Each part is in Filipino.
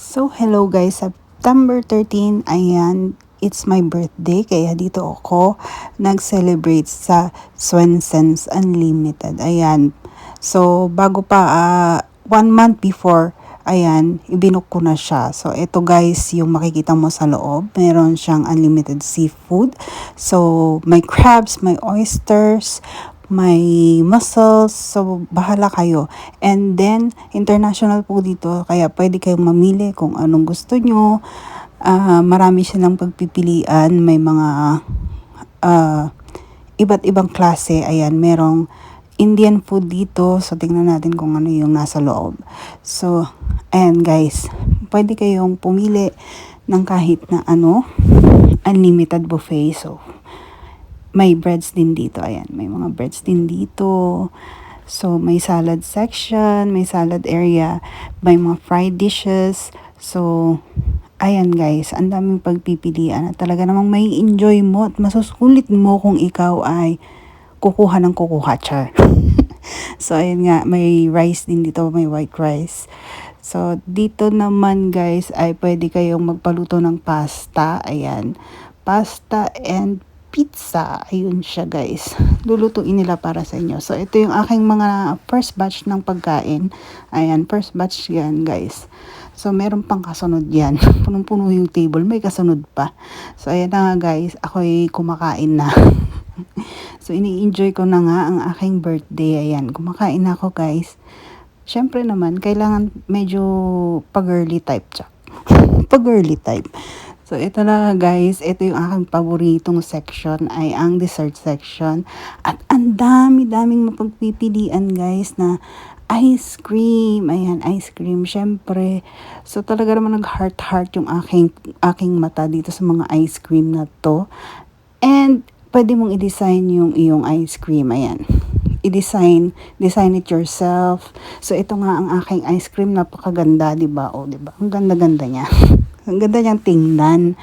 So, hello guys, September 13, ayan, it's my birthday, kaya dito ako nag-celebrate sa Swenson's Unlimited, ayan. So, bago pa, 1 month before, ayan, ibinook ko na siya. So, ito guys, yung makikita mo sa loob, meron siyang unlimited seafood. So, may crabs, may oysters, may mussels, so bahala kayo. And then, international po dito, kaya pwede kayong mamili kung anong gusto nyo. Marami silang pagpipilian, may mga iba't ibang klase. Ayan, merong Indian food dito, so tingnan natin kung ano yung nasa loob. So, ayan guys, pwede kayong pumili ng kahit na ano, unlimited buffet. So, may breads din dito. Ayan, may mga breads din dito. So, may salad section, may salad area, may mga fried dishes. So, ayan guys, ang daming pagpipilian at talaga namang may enjoy mo at masusulit mo kung ikaw ay kukuha ng kukuha, char. So, ayan nga, may rice din dito, may white rice. So, dito naman guys, ay pwede kayong magpaluto ng pasta. Ayan, pasta and pizza. Ayun siya guys. Lulutuin nila para sa inyo. So, ito yung aking mga first batch ng pagkain. Ayan, first batch yan guys. So, meron pang kasunod yan. Punong-puno yung table. May kasunod pa. So, ayan na nga guys. Ako'y kumakain na. So, ini-enjoy ko na nga ang aking birthday. Ayan, kumakain na ako guys. Syempre naman, kailangan medyo pag-girly type siya. Pag-girly type. So, ito na guys, ito yung aking paboritong section ay ang dessert section. At ang dami-daming mapagpipilian guys na ice cream. Ayan, ice cream, syempre. So, talaga naman nag-heart-heart yung aking mata dito sa mga ice cream na to. And, pwede mong i-design yung iyong ice cream. Ayan. Design it yourself. So, ito nga ang aking ice cream. Napakaganda, diba? O, diba? Ang ganda-ganda niya. Ang ganda niyang tingnan.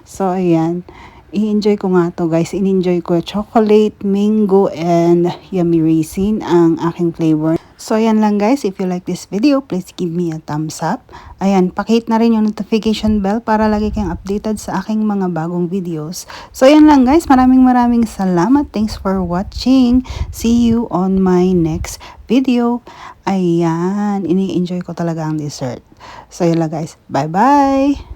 So, ayan. I-enjoy ko nga to guys. I-enjoy ko chocolate, mango, and yummy raisin ang aking flavor. So, ayan lang guys. If you like this video, please give me a thumbs up. Ayan, pakihit na rin yung notification bell para lagi kayong updated sa aking mga bagong videos. So, ayan lang guys. Maraming salamat. Thanks for watching. See you on my next video. Ayan, ini-enjoy ko talaga ang dessert. So, yun lang guys. Bye-bye!